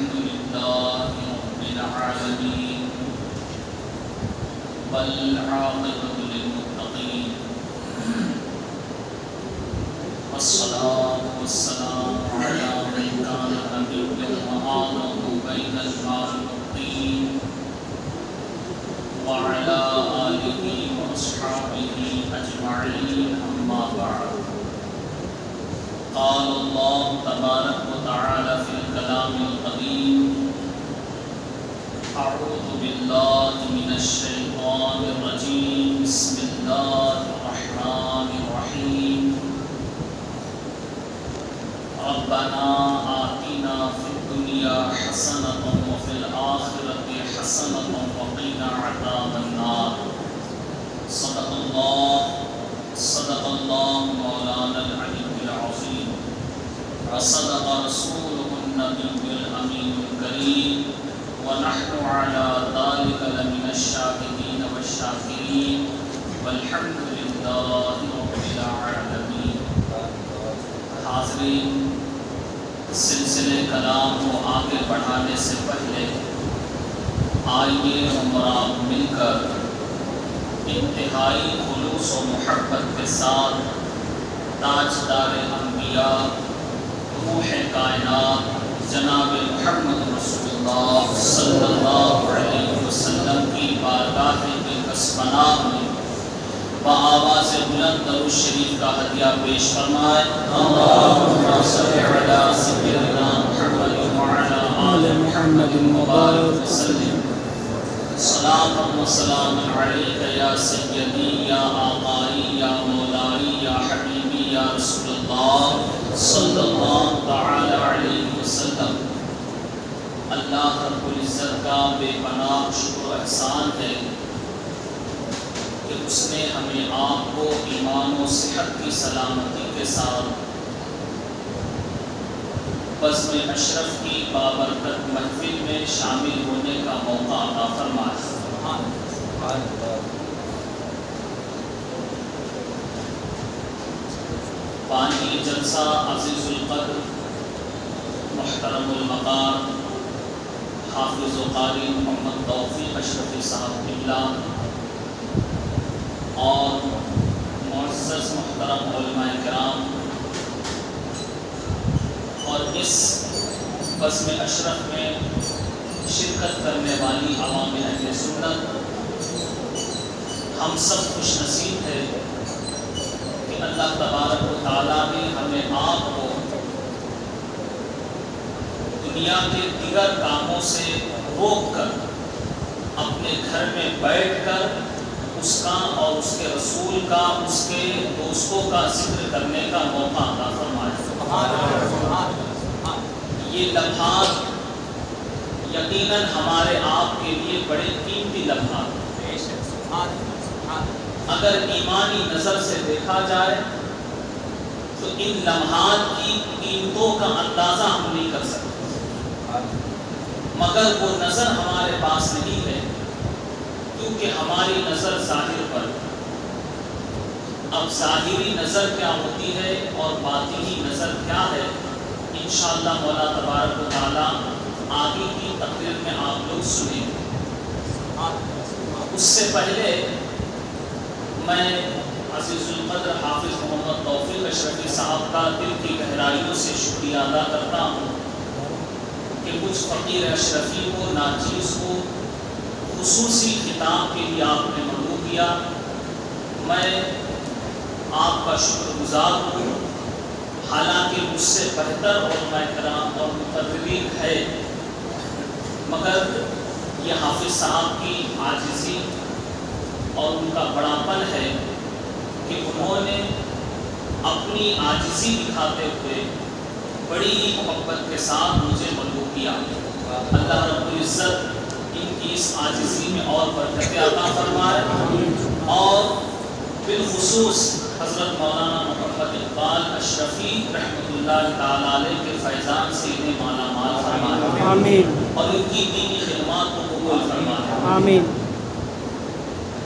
الحمد لله رب العالمين والعاقبة للمتقين والصلاة والسلام على من كان نبيا وآله بين الماء والطين وعلى آله وأصحابه أجمعين أما بعد. قال الله تبارك وتعالى في الكلام القديم: أعوذ بالله من الشيطان الرجيم. بسم الله الرحمن الرحيم. ربنا آتنا في الدنيا حسنة وفي الآخرة حسنة وقنا عذاب النار. صدق الله مولانا العلي العظيم وصدق رسوله النبي الأمين الكريم ونحن على ذلك لمن الشاهدين والشاكرين والحمد لله رب العالمين. حاضرین، سلسلے کلام کو آگے بڑھانے سے پہلے آئیے ہم آپ مل کر انتہائی خلوص و محبت کے ساتھ تاجدار انبیاء روح کائنات جناب محمد رسول اللہ صلی اللہ علیہ وسلم کی بارگاہ اقدس پناہ میں بآواز بلند درود شریف کا ہدیہ پیش فرمائے. اللہم صل علی سیدنا محمد وعلی آل محمد مبارک وسلم. صلاۃ و سلام علیک یا سیدی یا آقائی یا مولائی یا حبیبی یا رسول اللہ صلی اللہ تعالی علیہ وسلم. اللہ رب العزت کا بے پناہ شکر و احسان ہے کہ اس نے ہمیں آپ کو ایمان و صحت کی سلامتی کے ساتھ بزم اشرف کی بابرکت محفل میں شامل ہونے کا موقع عطا فرمایا. بانی جلسہ عزیز القدر محترم المقام حافظ و قاری محمد توفیق اشرفی صاحب قبلہ اور معزز محترم علماء کرام اور اس بزم اشرف میں شرکت کرنے والی عوام اہل سنت، ہم سب خوش نصیب ہے کہ اللہ تبارک و تعالیٰ نے ہمیں آپ کو دنیا کے دیگر کاموں سے روک کر اپنے گھر میں بیٹھ کر اس کا اور اس کے رسول کا، اس کے دوستوں کا ذکر کرنے کا موقع عطا فرمایا. یہ لمحات یقیناً ہمارے آپ کے لیے بڑے قیمتی لمحات ہیں. اگر ایمانی نظر سے دیکھا جائے تو ان لمحات کی قیمتوں کا اندازہ ہم نہیں کر سکتے، مگر وہ نظر ہمارے پاس نہیں ہے کیونکہ ہماری نظر ظاہر پر. اب ظاہری نظر کیا ہوتی ہے اور باطنی نظر کیا ہے، انشاءاللہ مولا تبارک و تعالیٰ آگے کی تقریر میں آپ لوگ سنیں. اس سے پہلے میں عزیز القدر حافظ محمد توفیق اشرفی صاحب کا دل کی گہرائیوں سے شکریہ ادا کرتا ہوں کہ کچھ فقیر اشرفی کو، ناچیز کو خصوصی خطاب کے لیے آپ نے مدعو کیا. میں آپ کا شکر گزار ہوں. حالانکہ مجھ سے بہتر علماء کرام اور مقررین ہے، مگر یہ حافظ صاحب کی عاجزی اور ان کا بڑاپن ہے کہ انہوں نے اپنی عاجزی دکھاتے ہوئے بڑی محبت کے ساتھ مجھے مدعو کیا. اللہ رب العزت ان کی اس عاجزی میں اور برکت عطا فرمائے اور بالخصوص حضرت مولانا محمد اقبال اشرفی رحمۃ اللہ تعالی علیہ کے فیضان سے انہیں مالا مال فرمائے آمین اور ان کی دینی خدمات کو قبول فرمائے آمین.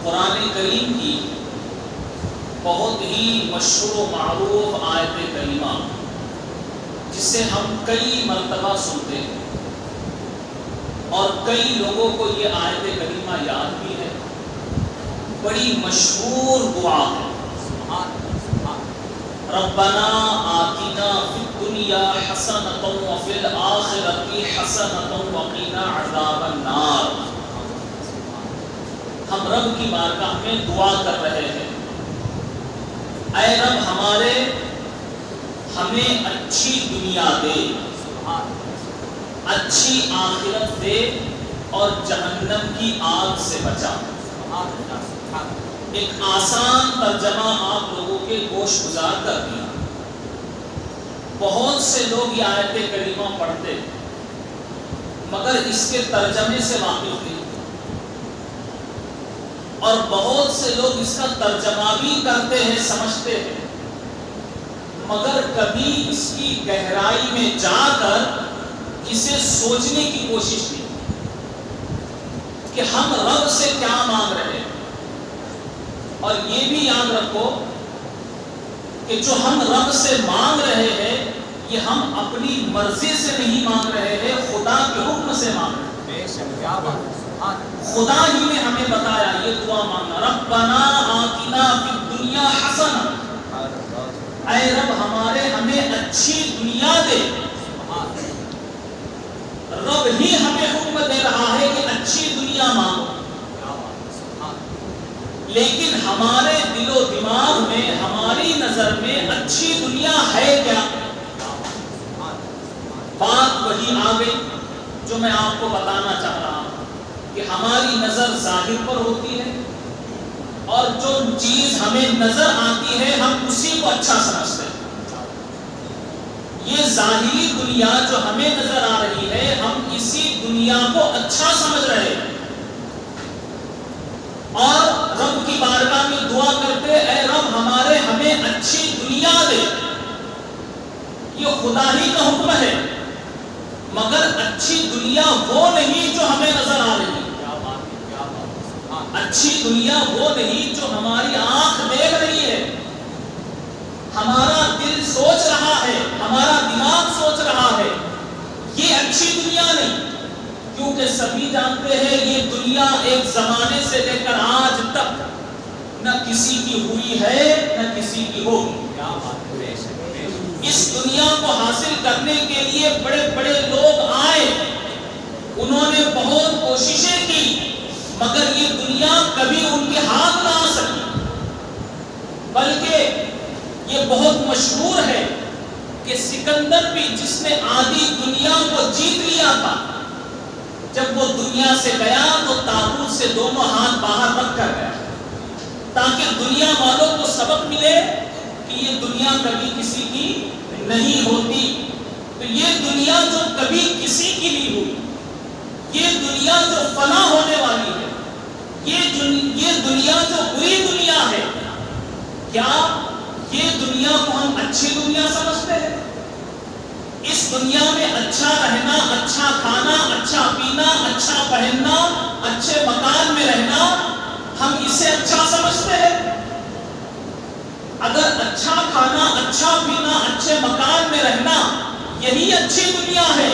قرآن کریم کی بہت ہی مشہور و معروف آیت کریمہ جسے ہم کئی مرتبہ سنتے ہیں اور کئی لوگوں کو یہ آیت کریمہ یاد بھی ہے، بڑی مشہور دعا ہے، ربنا آتنا فی الدنیا حسنۃ وفی الآخرۃ حسنۃ وقنا عذاب النار۔ ہم رب کی بارگاہ میں دعا کر رہے ہیں، اے رب ہمیں اچھی دنیا دے، اچھی آخرت دے، اور جہنم کی آگ سے بچا۔ ایک آسان ترجمہ آپ لوگوں کے گوش گزار کر دیا۔ بہت سے لوگ یہ آیت کریمہ پڑھتے مگر اس کے ترجمے سے واقف نہیں، اور بہت سے لوگ اس کا ترجمہ بھی کرتے ہیں، سمجھتے ہیں، مگر کبھی اس کی گہرائی میں جا کر اسے سوچنے کی کوشش نہیں کہ ہم رب سے کیا مانگ رہے ہیں۔ اور یہ بھی یاد رکھو کہ جو ہم رب سے مانگ رہے ہیں یہ ہم اپنی مرضی سے نہیں مانگ رہے ہیں، خدا کے حکم سے مانگ رہے ہیں۔ خدا ہی نے ہمیں بتایا یہ دعا مانگنا، ربنا آتنا فی الدنیا حسنہ، اے رب ہمیں اچھی دنیا دے۔ رب ہی ہمیں حکم دے رہا ہے کہ اچھی دنیا مانگو، لیکن ہمارے دل و دماغ میں، ہماری نظر میں اچھی دنیا ہے کیا؟ بات وہی آ گئی جو میں آپ کو بتانا چاہ رہا ہوں کہ ہماری نظر ظاہر پر ہوتی ہے، اور جو چیز ہمیں نظر آتی ہے ہم اسی کو اچھا سمجھتے ہیں۔ یہ ظاہری دنیا جو ہمیں نظر آ رہی ہے ہم اسی دنیا کو اچھا سمجھ رہے ہیں، اور رب کی بارگاہ میں دعا کرتے اے رب ہمیں اچھی دنیا دے۔ یہ خدا ہی کا حکم ہے، مگر اچھی دنیا وہ نہیں جو ہمیں نظر آ رہی ہے، اچھی دنیا وہ نہیں جو ہماری آنکھ دیکھ رہی ہے، ہمارا دل سوچ رہا ہے، ہمارا دماغ سوچ رہا ہے، یہ اچھی دنیا نہیں۔ کیونکہ سبھی جانتے ہیں یہ دنیا ایک زمانے سے لے کر آج تک نہ کسی کی ہوئی ہے نہ کسی کی ہوگی۔ اس دنیا کو حاصل کرنے کے لیے بڑے بڑے لوگ آئے، انہوں نے بہت کوششیں کی، مگر یہ دنیا کبھی ان کے ہاتھ نہ آ سکی۔ بلکہ یہ بہت مشہور ہے کہ سکندر بھی جس نے آدھی دنیا کو جیت لیا تھا، جب وہ دنیا سے گیا تو تابوت سے دونوں ہاتھ باہر رکھ کر گیا، تاکہ دنیا والوں کو سبق ملے کہ یہ دنیا کبھی کسی کی نہیں ہوتی۔ تو یہ دنیا جو کبھی کسی کی نہیں ہوئی، یہ دنیا جو فنا ہونے والی ہے، یہ دنیا جو بری دنیا ہے، کیا یہ دنیا کو ہم اچھی دنیا سمجھتے ہیں؟ اس دنیا میں اچھا رہنا، اچھا کھانا، اچھا پینا، اچھا پہننا، اچھے مکان میں رہنا، ہم اسے اچھا سمجھتے ہیں؟ اگر اچھا کھانا، اچھا پینا، اچھے مکان میں رہنا یہی اچھی دنیا ہے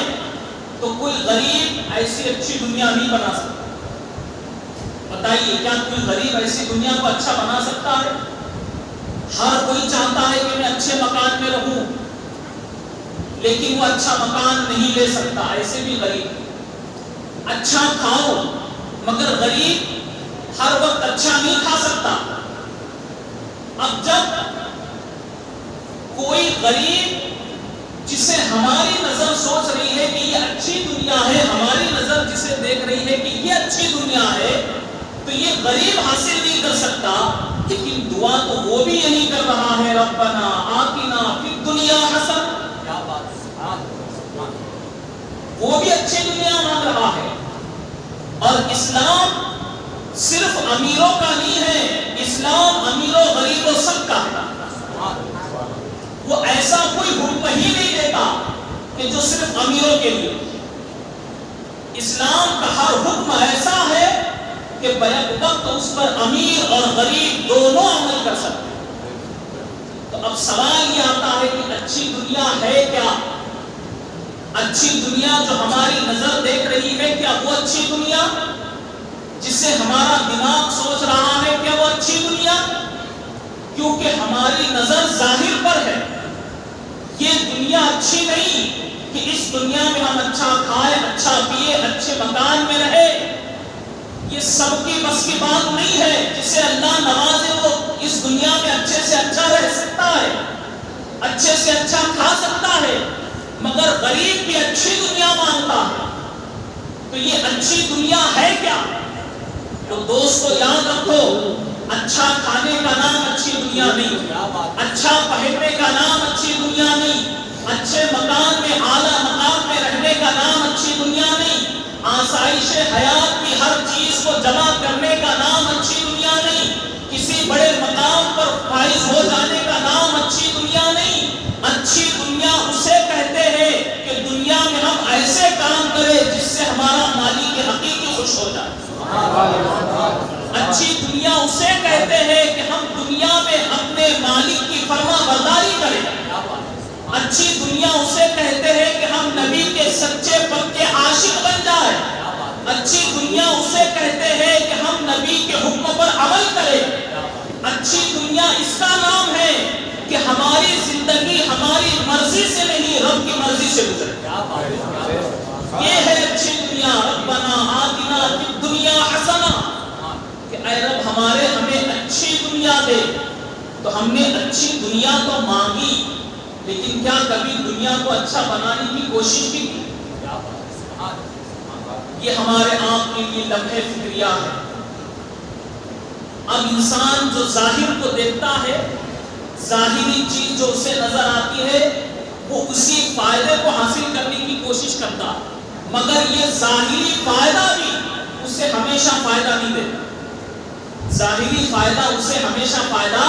تو کوئی غریب ایسی اچھی دنیا نہیں بنا سکتا۔ بتائیے کیا کوئی غریب ایسی دنیا کو اچھا بنا سکتا ہے؟ ہر کوئی چاہتا ہے کہ میں اچھے مکان میں رہوں، لیکن وہ اچھا مکان نہیں لے سکتا، ایسے بھی غریب۔ اچھا کھاؤ، مگر غریب ہر وقت اچھا نہیں کھا سکتا۔ اب جب کوئی غریب جسے ہماری نظر سوچ رہی ہے کہ یہ اچھی دنیا ہے، ہماری نظر جسے دیکھ رہی ہے کہ یہ اچھی دنیا ہے، تو یہ غریب حاصل نہیں کر سکتا، لیکن دعا تو وہ بھی یہی کر رہا ہے، ربنا آتنا فی الدنیا حسنہ، وہ بھی اچھی دنیا مانگ رہا ہے۔ اور اسلام صرف امیروں کا نہیں ہے، اسلام امیروں غریبوں سب کا ہے۔ وہ ایسا کوئی حکم ہی نہیں دیتا کہ جو صرف امیروں کے لیے۔ اسلام کا ہر حکم ایسا ہے کہ بیک وقت اس پر امیر اور غریب دونوں عمل کر سکتے ہیں۔ تو اب سوال یہ آتا ہے کہ اچھی دنیا ہے کیا؟ اچھی دنیا جو ہماری نظر دیکھ رہی ہے، کیا وہ اچھی دنیا جس سے ہمارا دماغ سوچ رہا ہے کہ وہ اچھی دنیا؟ کیونکہ ہماری نظر ظاہر پر ہے. یہ دنیا اچھی نہیں کہ اس دنیا میں ہم اچھا کھائے، اچھا پیے، اچھے مکان میں رہے. یہ سب کی بس کی بات نہیں ہے. جسے اللہ نوازے وہ اس دنیا میں اچھے سے اچھا رہ سکتا ہے، اچھے سے اچھا کھا سکتا ہے، مگر غریب بھی اچھی دنیا مانگتا ہے. تو یہ اچھی دنیا ہے کیا؟ تو دوستو یاد رکھو، اچھا کھانے کا نام اچھی دنیا نہیں، اچھا پہننے کا نام اچھی دنیا نہیں، اچھے مکان میں اعلیٰ مقام میں رہنے کا نام اچھی دنیا نہیں، آسائش حیات کی ہر چیز کو جمع کرنے کا نام اچھی دنیا نہیں، کسی بڑے مقام پر فائز ہو جانے کا نام اچھی دنیا نہیں. اچھی دنیا اسے کہتے ہیں کہ دنیا میں ہم ایسے کام کریں جس سے ہمارا مالک حقیقی خوش ہو جائے. اچھی دنیا اسے کہتے ہیں کہ ہم دنیا میں اپنے مالک کی فرما برداری کریں. اچھی دنیا اسے کہتے ہیں کہ ہم نبی کے سچے پکے عاشق بن جائیں. اچھی دنیا اسے کہتے ہیں کہ ہم نبی کے حکم پر عمل کریں. اچھی دنیا اس کا نام ہے کہ ہماری زندگی ہماری مرضی سے نہیں، رب کی مرضی سے گزرے. یہ ہے اچھی دنیا. ربنا آتنا فی الدنیا حسنہ، کہ اے رب ہمیں اچھی دنیا دے. تو ہم نے اچھی دنیا تو مانگی، لیکن کیا کبھی دنیا کو اچھا بنانے کی کوشش بھی کی؟ یہ ہمارے آپ کے لیے لمحے فکریہ ہے. اب انسان جو ظاہر کو دیکھتا ہے، ظاہری چیز جو اسے نظر آتی ہے، وہ اسی فائدے کو حاصل کرنے کی کوشش کرتا، مگر یہ ظاہری فائدہ بھی اسے ہمیشہ فائدہ نہیں دیتا. ظاہری فائدہ اسے ہمیشہ فائدہ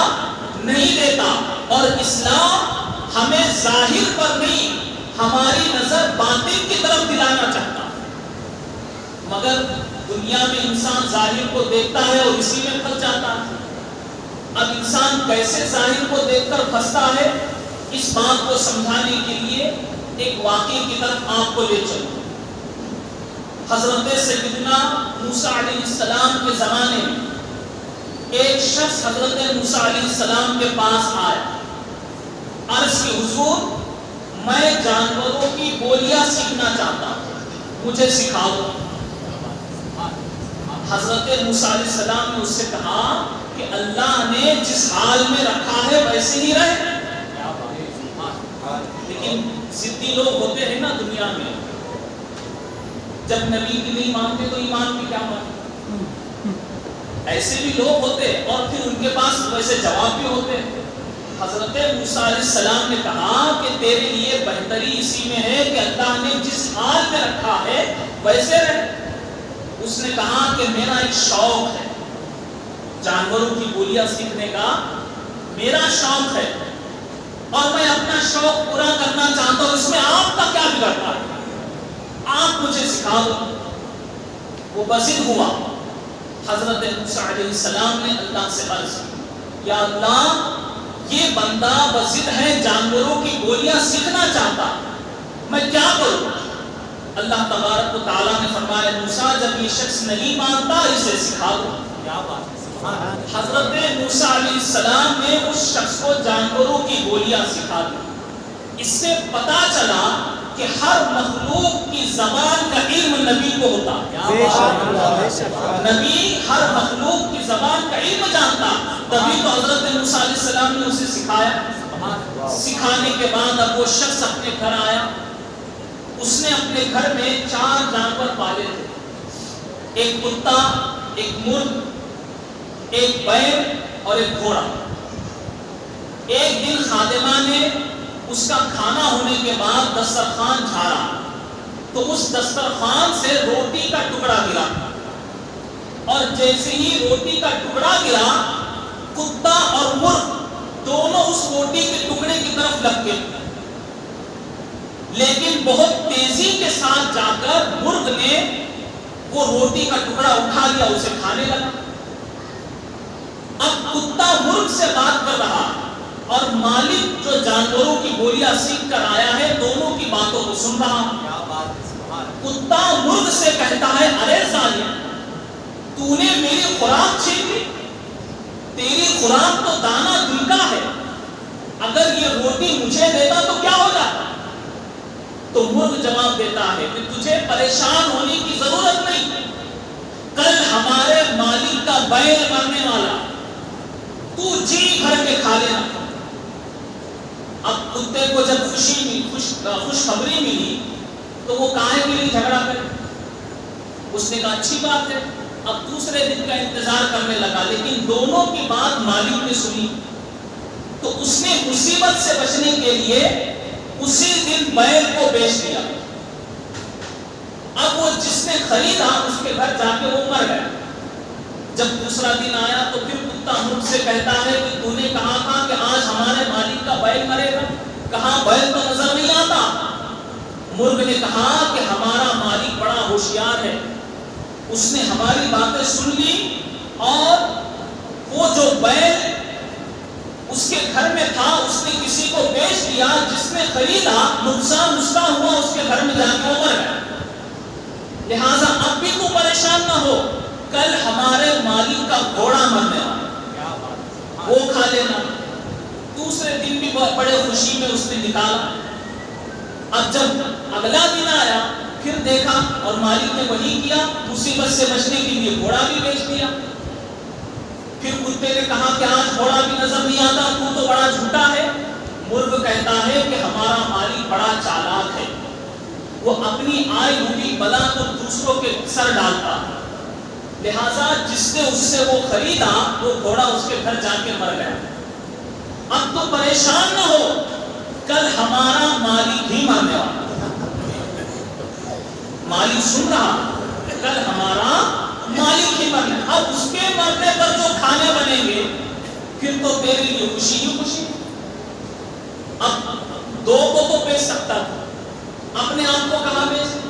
نہیں دیتا. اور اسلام ہمیں ظاہر پر نہیں، ہماری نظر باطن کی طرف دلانا چاہتا. مگر دنیا میں انسان ظاہر کو دیکھتا ہے اور اسی میں پھنس جاتا ہے. اب انسان کیسے ظاہر کو دیکھ کر پھنستا ہے، اس بات کو سمجھانے کے لیے ایک واقعے کی طرف آپ کو لے چلوں. حضرت سیدنا موسیٰ علیہ السلام کے زمانے میں ایک شخص حضرت موسیٰ علیہ السلام کے پاس آیا. عرض کی حضور، میں جانوروں کی بولیاں سیکھنا چاہتا ہوں، مجھے سکھاؤ. حضرت موسیٰ علیہ السلام نے اس سے کہا کہ اللہ نے جس حال میں رکھا ہے ویسے ہی رہے. لیکن ضدی لوگ ہوتے ہیں نا دنیا میں، جب نبی کی نہیں مانتے تو ایمان کی کیا مانتے؟ ایسے بھی لوگ ہوتے اور پھر ان کے پاس ویسے جواب بھی ہوتے. حضرت موسیٰ علیہ السلام نے کہا کہ تیرے لیے بہتری اسی میں ہے کہ اللہ نے جس حال میں رکھا ہے ویسے رہے. اس نے کہا کہ میرا ایک شوق ہے، جانوروں کی بولیاں سیکھنے کا میرا شوق ہے، اور میں اپنا شوق پورا کرنا چاہتا ہوں. اس میں آپ کا کیا بگڑتا ہے؟ آپ مجھے سکھا دو. وہ بضد ہوا. حضرت موسیٰ علیہ السلام نے اللہ سے عرض کی، یا اللہ، یہ بندہ بضد ہے، جانوروں کی بولیاں سیکھنا چاہتا، میں کیا کروں؟ اللہ تبارک و تعالیٰ نے فرمایا، موسیٰ جب یہ شخص نہیں مانتا اسے سکھا دو. حضرت موسیٰ علیہ السلام نے اس شخص کو جانوروں کی بولیاں سکھا دی. اس سے پتا چلا کہ ہر مخلوق کی زبان کا علم نبی کو ہوتا. نبی ہر مخلوق کی زبان کا علم جانتا. تبھی تو حضرت موسیٰ علیہ السلام نے اسے سکھایا. سکھانے کے بعد اب وہ شخص اپنے گھر آیا. اس نے اپنے گھر میں 4 جانور پالے تھے، ایک کتا، ایک مرغ، ایک بیل اور ایک گھوڑا. ایک دن خادمہ نے اس کا کھانا ہونے کے بعد دسترخوان جھاڑا تو اس دسترخوان سے روٹی کا ٹکڑا گرا، اور جیسے ہی روٹی کا ٹکڑا گرا، کتا اور مرغ دونوں اس روٹی کے ٹکڑے کی طرف لگ گئے. لیکن بہت تیزی کے ساتھ جا کر مرغ نے وہ روٹی کا ٹکڑا اٹھا لیا، اسے کھانے لگا. اب کتا مرغ سے بات کر رہا اور مالک جو جانوروں کی بولیاں سیکھ کر آیا ہے دونوں کی باتوں کو سن رہا. کتا مرغ سے کہتا ہے ارے ظالم تو نے میری خوراک چھین لی, تیری خوراک تو دانا دل کا ہے, اگر یہ روٹی مجھے دیتا تو کیا ہو جاتا. تو مرغ جواب دیتا ہے کہ تجھے پریشان ہونے کی ضرورت نہیں, کل ہمارے مالک کا بیل مرنے والا, تو جی بھر کے کھا لینا. اب کتے کو جب خوشخبری ملی تو وہ کاہے کے لیے جھگڑا کرے. اس نے کہا اچھی بات ہے, اب دوسرے دن کا انتظار کرنے لگا, لیکن دونوں کی بات مالک نے سنی تو اس نے مصیبت سے بچنے کے لیے اسی دن بیل کو بیچ دیا. اب وہ جس نے خریدا اس کے گھر جا کے وہ مر گیا. جب دوسرا دن آیا تو پھر کتا مرغ سے کہتا ہے کہ تو نے کہا تھا کہ آج ہمارے مالک کا بیل مرے گا, کہاں بیل تو نظر نہیں آتا. مرغ نے کہا کہ ہمارا مالک بڑا ہوشیار ہے, اس نے ہماری باتیں سن لی اور وہ جو بیل اس کے گھر میں تھا اس نے کسی کو بیچ دیا, جس نے خریدا نقصان اس کا ہوا, اس کے گھر میں جا کے وہ مر گیا. لہذا اب بھی تو پریشان نہ ہو, کل ہمارے مالک کا گھوڑا مرنے والا, وہ کھا لینا. دوسرے دن بھی بڑے خوشی میں اس نے نکالا. اب جب اگلا دن آیا پھر دیکھا اور مالک نے وہی کیا, مصیبت سے بچنے کے لیے گھوڑا بھی بیچ دیا. پھر کتے نے کہا کہ آج گھوڑا بھی نظر نہیں آتا, تو بڑا جھوٹا ہے. مرغ کہتا ہے کہ ہمارا مالک بڑا چالاک ہے, وہ اپنی آئی ہوئی بلا تو دوسروں کے سر ڈالتا, لہذا جس نے اس سے وہ خریدا وہ گھوڑا اس کے گھر جا کے مر گیا. اب تو پریشان نہ ہو, کل ہمارا مالک ہی مرنے والا. مالک سن رہا, کل ہمارا مالک ہی مرنے, اب اس کے مرنے پر جو کھانے بنیں گے پھر تو تیرے لیے خوشی ہی خوشی. اب دو کو تو بیچ سکتا تھا, اپنے آپ کو کہاں بیچ.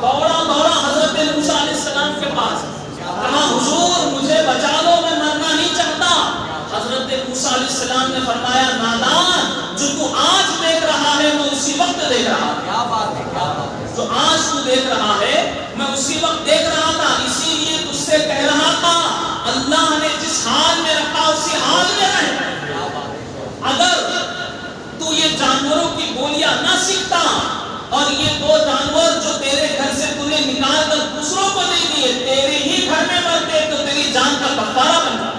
دوڑا حضرت موسیٰ علیہ السلام کے پاس, کہا حضور مجھے بچا لو, میں مرنا نہیں چاہتا. حضرت موسیٰ علیہ السلام نے فرمایا نادان, جو تو آج دیکھ رہا ہے میں اسی وقت دیکھ رہا تھا. کیا بات ہے, کیا بات ہے. جو آج تو دیکھ رہا ہے میں اسی وقت دیکھ رہا تھا, اسی لیے تجھ سے کہہ رہا تھا اللہ نے جس حال میں رکھا اسی حال میں رہے. اگر تو یہ جانوروں کی بولیاں نہ سیکھتا اور یہ دو جانور جو تیرے گھر سے تو نے نکال کر دوسروں کو نہیں دیے تیرے ہی گھر میں مرتے تو تیری جان کا کفارہ بنتا.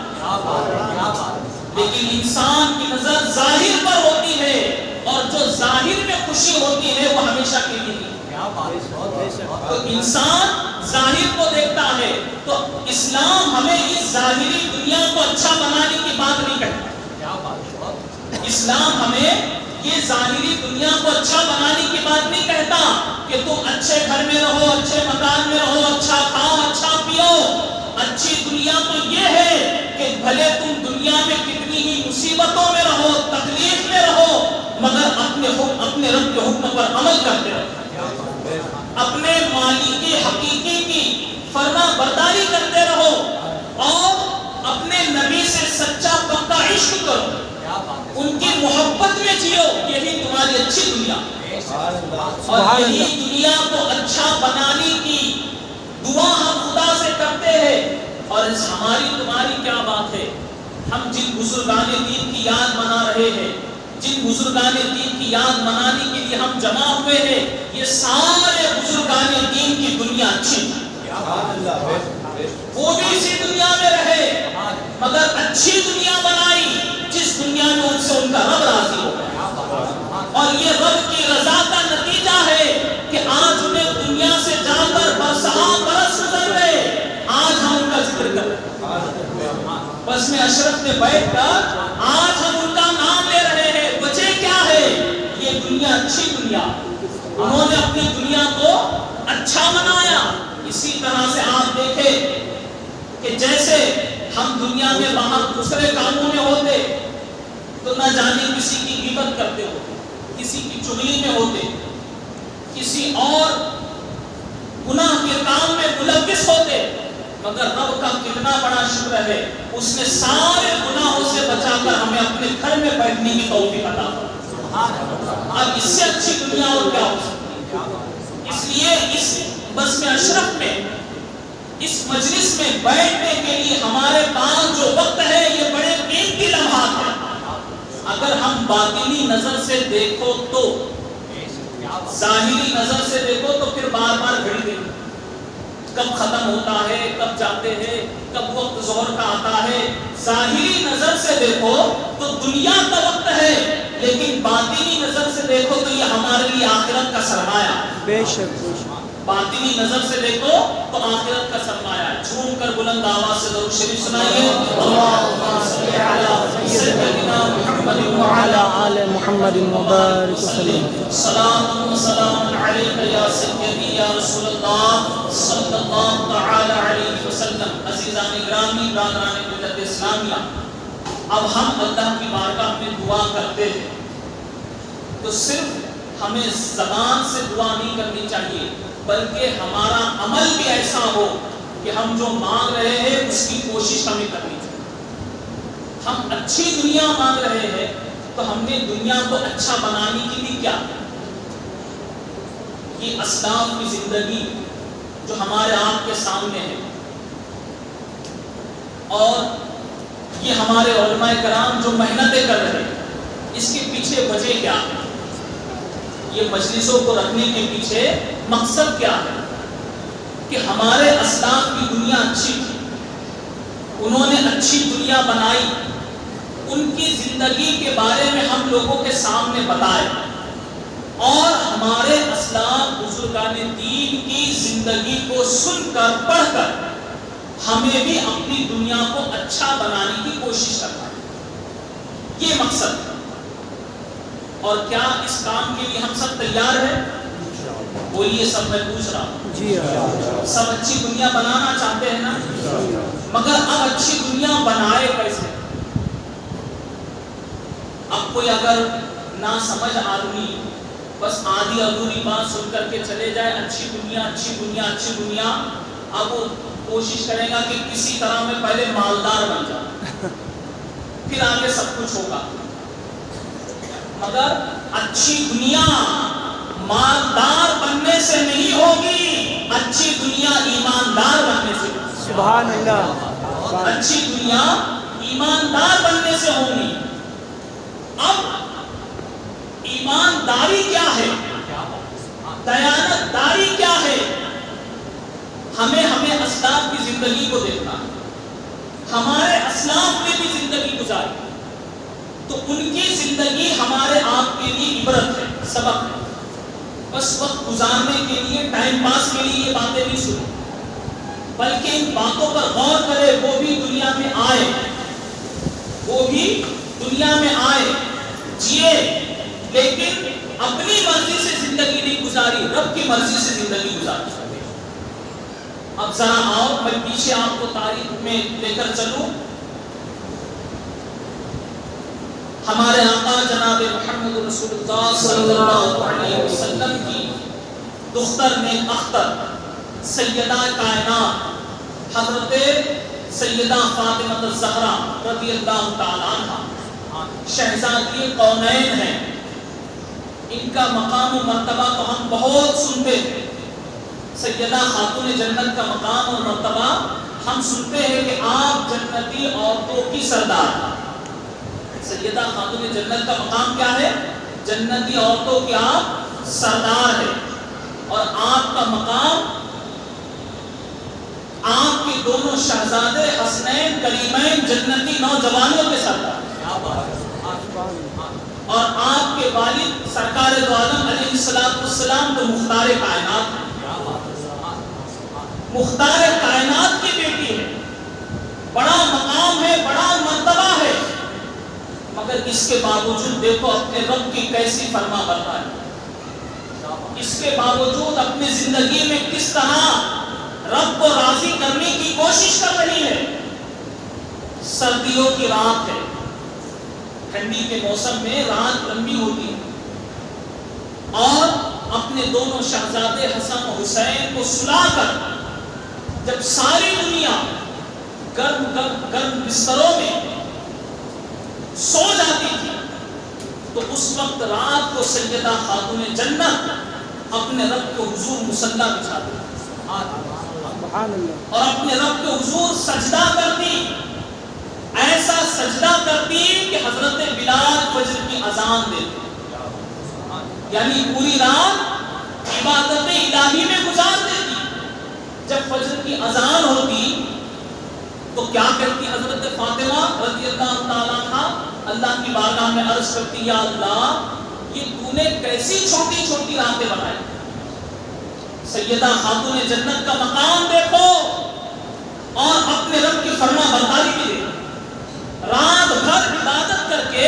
لیکن انسان کی نظر ظاہر پر ہوتی ہے اور جو ظاہر میں خوشی ہوتی ہے وہ ہمیشہ کے لیے. تو انسان ظاہر کو دیکھتا ہے, تو اسلام ہمیں اس ظاہری دنیا کو اچھا بنانے کی بات نہیں کہتا. اسلام ہمیں یہ ظاہری دنیا کو اچھا بنانے کی بات نہیں کہتا کہ تم اچھے گھر میں رہو, اچھے مکان میں رہو, اچھا کھاؤ, اچھا پیو. اچھی دنیا تو یہ ہے کہ بھلے تم دنیا میں کتنی ہی مصیبتوں میں رہو, تکلیف میں رہو, مگر اپنے رب کے حکم پر عمل کرتے رہو, اپنے مالک حقیقی کی فرما برداری کرتے رہو اور اپنے نبی سے سچا پکا عشق کرو, ان کی محبت میں جیو. یہی تمہاری اچھی دنیا, اور یہی دنیا کو اچھا بنانے کی دعا ہم خدا سے کرتے ہیں. اور اس ہماری تمہاری کیا بات ہے, ہم جن بزرگان دین کی یاد منا رہے ہیں, جن بزرگان دین کی یاد منانے کے لیے ہم جمع ہوئے ہیں, یہ سارے بزرگان دین کی دنیا اچھی, وہ بھی اسی دنیا میں رہے مگر اچھی دنیا بنائی جس دنیا میں ان سے ان کا رب راضی ہو گیا. اور یہ رب کی رضا کا نتیجہ ہے کہ آج انہیں دنیا سے جا کر برس گزر گئے, آج ہم ان کا ذکر کر رہے ہیں. بس میں اشرف میں بیٹھ کر آج ہم ان کا نام لے رہے ہیں. وجہ کیا ہے, یہ دنیا اچھی دنیا, انہوں نے اپنی دنیا کو اچھا بنایا. اسی طرح سے آپ دیکھیں کہ جیسے ہم دنیا میں باہر دوسرے کاموں میں ہوتے تو نہ جانے کسی کی غیبت کرتے ہوتے, کسی کی چغلی میں ہوتے, کسی اور گناہ کے کام میں ملوث ہوتے, مگر رب کا کتنا بڑا شکر ہے، اس نے سارے گناہوں سے بچا کر ہمیں اپنے گھر میں بیٹھنے کی توفیق عطا فرمائی۔ اب اس سے اچھی دنیا اور کیا ہو سکتی ہے؟ اس لیے اس بزم اشرف میں، اس مجلس میں بیٹھنے کے لیے ہمارے پاس جو وقت ہے یہ بڑے قیمتی لمحات ہیں۔ اگر ہم باطنی نظر سے دیکھو تو، ظاہری نظر سے دیکھو تو پھر بار بار گھڑی دیکھو، کب ختم ہوتا ہے، کب جاتے ہیں، کب وقت ظہر کا آتا ہے۔ ظاہری نظر سے دیکھو تو دنیا کا وقت ہے، لیکن باطنی نظر سے دیکھو تو یہ ہمارے لیے آخرت کا سرمایہ۔ بے شک باطنی نظر سے دیکھو تو آخرت کا سرمایہ ہے۔ جھوم کر بلند آواز سے درود شریف سنائیے، اللہم صلی علی سیدنا محمد وعلی آل محمد وبارک وسلم۔ صلاۃ و سلام علیک یا سیدی یا رسول اللہ صلی اللہ تعالی علیہ وسلم۔ عزیزان گرامی، برادران ملت اسلامیہ، اب ہم اللہ کی بارگاہ میں دعا کرتے ہیں تو صرف ہمیں زبان سے دعا نہیں کرنی چاہیے، بلکہ ہمارا عمل بھی ایسا ہو کہ ہم جو مانگ رہے ہیں اس کی کوشش ہمیں کرنی چاہیے۔ ہم اچھی دنیا مانگ رہے ہیں تو ہم نے دنیا کو اچھا بنانے کے لیے کیا؟ یہ اسلاف کی زندگی جو ہمارے آپ کے سامنے ہے، اور یہ ہمارے علماء کرام جو محنتیں کر رہے ہیں، اس کے پیچھے وجہ کیا ہے؟ یہ مجلسوں کو رکھنے کے پیچھے مقصد کیا ہے؟ کہ ہمارے اسلاف کی دنیا اچھی تھی، انہوں نے اچھی دنیا بنائی، ان کی زندگی کے بارے میں ہم لوگوں کے سامنے بتائے، اور ہمارے اسلاف بزرگان دین کی زندگی کو سن کر پڑھ کر ہمیں بھی اپنی دنیا کو اچھا بنانے کی کوشش کرنا ہے، یہ مقصد ہے۔ اور کیا اس کام کے لیے ہم سب تیار ہیں؟ بولیے سب، میں پوچھ رہا ہوں جی ہاں، سب اچھی دنیا بنانا چاہتے ہیں نا؟ مگر اب اچھی دنیا بنائے کیسے؟ اب کوئی اگر نہ سمجھ آدمی بس آدھی ادھوری بات سن کر کے چلے جائے، اچھی دنیا اچھی دنیا اچھی دنیا، اب وہ کوشش کرے گا کہ کسی طرح میں پہلے مالدار بن جائے، پھر آگے سب کچھ ہوگا۔ مگر اچھی دنیا مالدار بننے سے نہیں ہوگی، اچھی دنیا ایماندار بننے سے ہوگی۔ سبحان اللہ۔ اچھی دنیا ایماندار بننے سے ہوگی۔ اب ایمانداری کیا ہے؟ دیانت داری کیا ہے؟ ہمیں اسلاف کی زندگی کو دیکھنا ہے۔ ہمارے اسلاف نے بھی زندگی گزاری تو ان کی زندگی ہمارے آپ کے لیے عبرت ہے، سبق ہے۔ بس وقت گزارنے کے لیے، ٹائم پاس کے لیے یہ باتیں نہیں سنیں، بلکہ ان باتوں پر غور کرے۔ وہ بھی دنیا میں آئے، وہ بھی دنیا میں آئے، جیے، لیکن اپنی مرضی سے زندگی نہیں گزاری، رب کی مرضی سے زندگی گزاری۔ اب ذرا آؤ میں پیچھے آپ کو تاریخ میں لے کر چلوں۔ ہمارے آقا جناب محمد رسول اللہ صلی اللہ علیہ وسلم کی دختر میں اختر سیدہ کائنات حضرت سیدہ فاطمہ الزہرا رضی اللہ تعالی عنہا شہزادی کونین ہیں۔ ان کا مقام و مرتبہ تو ہم بہت سنتے ہیں، سیدہ خاتون جنت کا مقام اور مرتبہ ہم سنتے ہیں کہ آپ جنتی عورتوں کی سردار۔ سیدہ خاتون جنت کا مقام کیا ہے؟ جنتی عورتوں کی آپ سردار ہے، اور آپ کا مقام آپ کے دونوں شہزادے حسنین کریمین جنتی نوجوانوں کے سردار، اور آپ کے والد سرکار دو عالم علیہ السلام تو مختار کائنات ہیں، مختار کائنات کی بیٹی ہے، بڑا مقام ہے، بڑا مرتبہ ہے، مگر اس کے باوجود دیکھو اپنے رب کی کیسی فرما برداری ہے۔ اس کے باوجود اپنی زندگی میں کس طرح رب کو راضی کرنے کی کوشش کر رہی ہے۔ سردیوں کی رات ہے، ٹھنڈی کے موسم میں رات لمبی ہوتی ہے، اور اپنے دونوں شہزادے حسن و حسین کو سلا کر جب ساری دنیا گرم بستروں میں سو جاتی تھی تو اس وقت رات کو سیدہ خاتون جنت اپنے رب کے حضور مصلی بچھاتی اور اپنے رب کے حضور سجدہ کرتی، ایسا سجدہ کرتی کہ حضرت بلال فجر کی اذان دیتے، یعنی پوری رات عبادت الہی میں گزار دیتی۔ جب فجر کی اذان ہوتی تو کیا کہتی حضرت فاطمہ رضی اللہ تعالیٰ عنہا؟ اللہ کی بارگاہ میں عرض کرتی، یا اللہ یہ تو نے کیسی چھوٹی چھوٹی راتیں بنائی، سیدہ خاتون جنت کا مقام دیکھو اور اپنے رب کی فرما برداری بھی دیکھو، رات بھر عبادت کر کے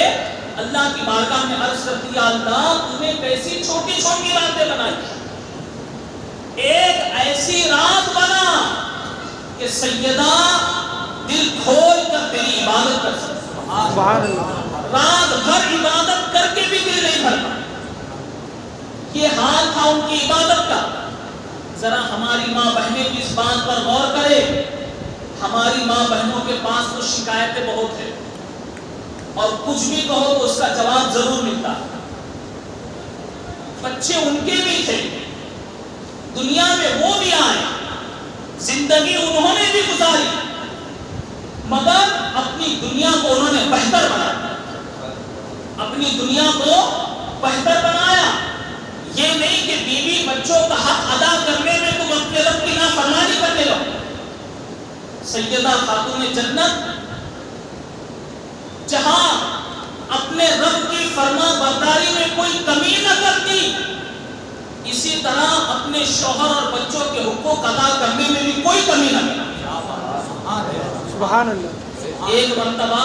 اللہ کی بارگاہ میں عرض کرتی، یا اللہ تو نے کیسی چھوٹی چھوٹی راتیں بنائی، ایک ایسی رات بنا کہ سیدہ دل کھول کر تیری عبادت کر سکتے، رات بھر عبادت کر کے بھی دل نہیں بھرتا۔ یہ حال تھا ان کی عبادت کا۔ ذرا ہماری ماں بہنیں بھی اس بات پر غور کرے، ہماری ماں بہنوں کے پاس تو شکایتیں بہت ہیں اور کچھ بھی کہو تو اس کا جواب ضرور ملتا، بچے ان کے بھی تھے، دنیا میں وہ بھی آئے، زندگی انہوں نے بھی گزاری، مگر اپنی دنیا کو انہوں نے بہتر بنایا، اپنی دنیا کو بہتر بنایا۔ یہ نہیں کہ بیوی بچوں کا حق ادا کرنے میں تم اپنے رب کی نافرمانی کرنے لگو۔ سیدہ خاتون جنت جہاں اپنے رب کی فرما برداری میں کوئی کمی نہ کرتی، اسی طرح اپنے شوہر اور بچوں کے حقوق ادا کرنے میں بھی کوئی کمی نہ کرتی۔ سبحان اللہ۔ ایک مرتبہ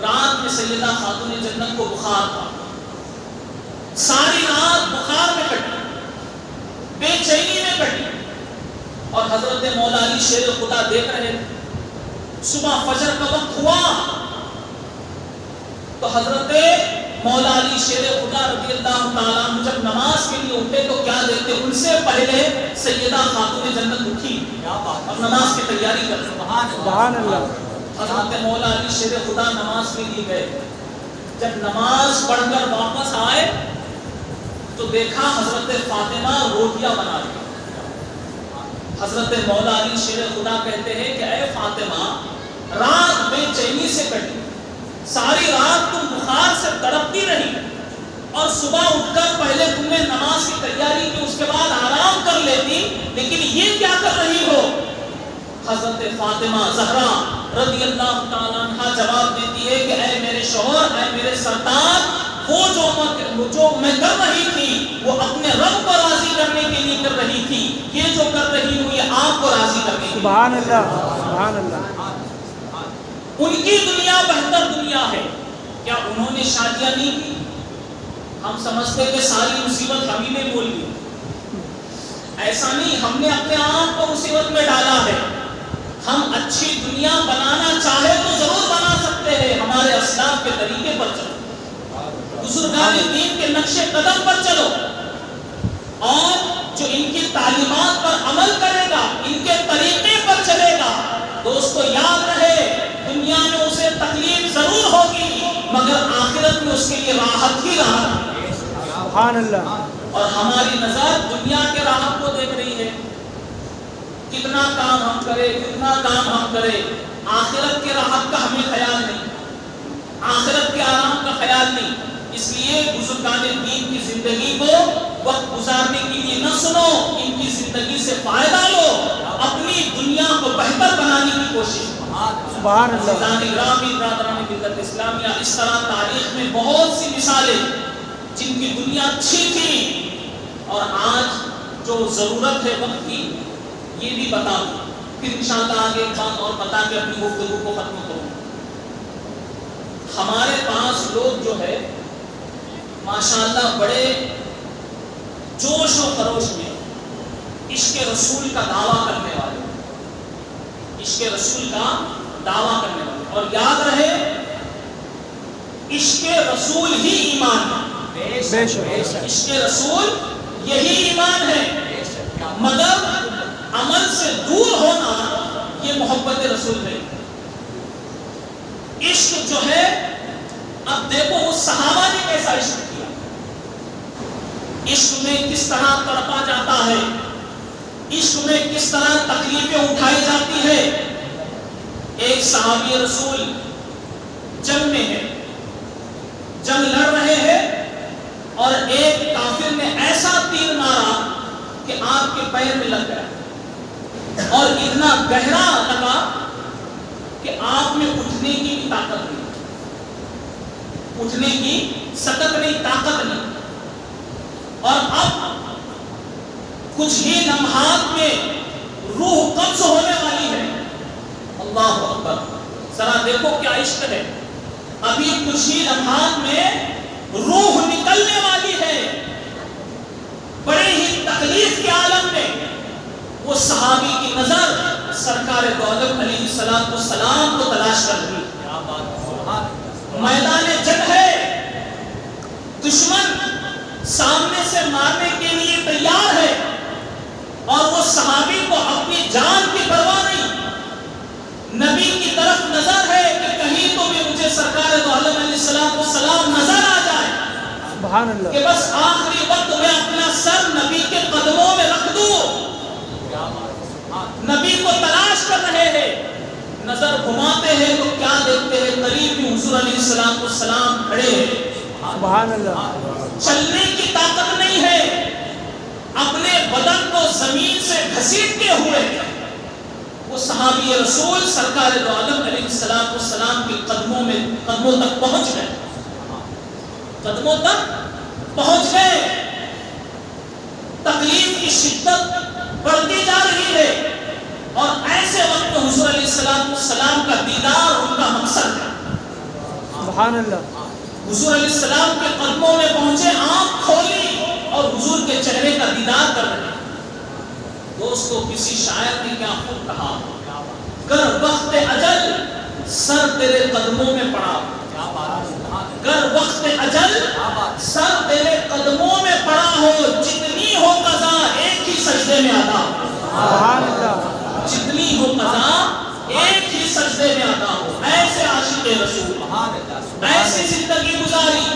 رات میں سیدہ خاتون جنت کو بخار تھا، ساری رات بخار میں کٹی، بے چینی میں کٹی، اور حضرت مولا علی شیر خدا دیکھ رہے تھے۔ صبح فجر کا وقت ہوا تو حضرت مولا علی شیر خدا رضی اللہ تعالیٰ عنہ جب نماز کے لیے اٹھے تو کیا دیکھتے؟ ان سے پہلے سیدہ خاتون جنت اٹھی اور نماز کی تیاری کر رہی۔ سبحان اللہ۔ حضرت مولا علی شیر خدا نماز کے لیے گئے، جب نماز پڑھ کر واپس آئے تو دیکھا حضرت فاطمہ روٹیاں بنا رہی۔ حضرت مولا علی شیر خدا کہتے ہیں کہ اے فاطمہ، رات بے چینی سے کٹی، ساری رات تم بخار سے تڑپتی رہی اور صبح اٹھ کر پہلے تم نے نماز کی تیاری کی، اس کے بعد آرام کر لیتی، لیکن یہ کیا کر رہی ہو؟ حضرت فاطمہ زہرا رضی اللہ تعالیٰ عنہ جواب دیتی ہے کہ اے میرے شوہر، اے میرے سردار، وہ جو میں کر رہی تھی وہ اپنے رب کو راضی کرنے کے لیے کر رہی تھی، یہ جو کر رہی ہوں یہ آپ کو راضی کرنے کے لیے۔ سبحان اللہ، سبحان اللہ۔ ان کی دنیا بہتر دنیا ہے۔ کیا انہوں نے شادیاں نہیں کی؟ ہم سمجھتے کہ ساری مصیبت ہم ہی نے بول دی، ایسا نہیں، ہم نے اپنے آپ کو مصیبت میں ڈالا ہے۔ ہم اچھی دنیا بنانا چاہے تو ضرور بنا سکتے ہیں، ہمارے اسلاف کے طریقے پر چلو، بزرگان دین کے نقش قدم پر چلو، اور جو ان کی تعلیمات پر عمل کرے گا، ان کے طریقے پر چلے گا، دوستو یاد رہے دنیا میں اسے تکلیف ضرور ہوگی مگر آخرت میں اس کے لیے راحت ہی راحت ہے۔ سبحان اللہ۔ اور ہماری نظر دنیا کے راحت کو دیکھ رہی ہے، کتنا کام ہم کرے، کتنا کام ہم کرے، آخرت کے راحت کا ہمیں خیال نہیں، آخرت کے آرام کا خیال نہیں۔ اس لیے بزرگان دین کی زندگی کو وقت گزارنے کے لیے نہ سنو، ان کی زندگی سے فائدہ لو، اپنی دنیا کو بہتر بنانے کی کوشش کرو۔ سبحان اللہ۔ عزیزان گرامی، برادران ملت اسلامیہ، اس طرح تاریخ میں بہت سی مثالیں جن کی دنیا اچھی تھی، اور آج جو ضرورت ہے وقت کی یہ بھی بتا دوں، پھر انشاءاللہ آگے ایک بات اور بتا کے اپنی گفتگو کو ختم کروں۔ ہمارے پاس لوگ جو ہے ماشاءاللہ بڑے جوش و خروش میں عشق رسول کا دعویٰ کرنے والے، عشق رسول کا دعویٰ کرنے والے، اور یاد رہے عشق رسول ہی ایمان ہے، بے شک۔ عشق رسول یہی ایمان ہے، مگر عمل سے دور ہونا یہ محبت رسول نہیں. عشق جو ہے، اب دیکھو وہ صحابہ نے کیسا عشق کیا. عشق میں کس طرح تڑپا جاتا ہے، عشق میں کس طرح تکلیفیں اٹھائی جاتی ہے. ایک صحابی رسول جنگ میں ہے، جنگ لڑ رہے ہیں، اور ایک کافر نے ایسا تیر مارا کہ آپ کے پیر میں لگ گیا، اور اتنا گہرا لگا کہ آپ میں اٹھنے کی بھی طاقت نہیں، اٹھنے کی سکت نہیں، طاقت نہیں. اور اب کچھ ہی لمحات میں روح قبض ہونے والی ہے. اللہ اکبر، ذرا دیکھو کیا عشق ہے. ابھی کچھ ہی لمحات میں روح نکلنے والی ہے. بڑے ہی تکلیف کے عالم میں وہ صحابی کی نظر سرکار دو عالم علیہ السلام کو تلاش کر رہی. میدان جنگ ہے، دشمن سامنے سے مارنے کے لیے تیار ہے، اور وہ صحابی کو اپنی جان کی پرواہ نہیں. نبی کی طرف نظر ہے کہ کہیں تو بھی مجھے سرکار دو عالم علیہ السلام نظر آ جائے، سبحان اللہ، کہ بس آخری وقت میں اپنا سر نبی کے قدموں میں رکھ دوں. نبی کو تلاش کر رہے ہیں، نظر گھماتے ہیں تو کیا دیکھتے ہیں؟ قریب ہی حضور علیہ السلام کھڑے ہیں. سبحان اللہ، چلنے کی طاقت نہیں ہے، اپنے بدن کو زمین سے گھسیٹتے ہوئے وہ صحابی رسول سرکار دو عالم علیہ السلام کے قدموں تک پہنچ گئے، قدموں تک پہنچ گئے. تکلیف کی شدت بڑھتی جا رہی ہے، اور ایسے وقت حضور علیہ السلام کا دیدار ان کا مقصد ہے. سبحان اللہ، حضور علیہ السلام کے قدموں میں پہنچے، آنکھ کھولی اور حضور کے چہرے کا دیدار کر رہے ہیں. دوستو، کسی شاعر نے کیا خوب کہا، گر وقت اجل سر تیرے قدموں میں پڑا، گر وقت اجل سر تیرے قدموں میں پڑا ہو، جتنی ہو قضا ایک ہی سجدے میں ادا. سبحان اللہ، جتنی ہو قضا ایک ہی سجدے میں ادا ہو. ایسے عاشق رسول، ایسی زندگی گزاری.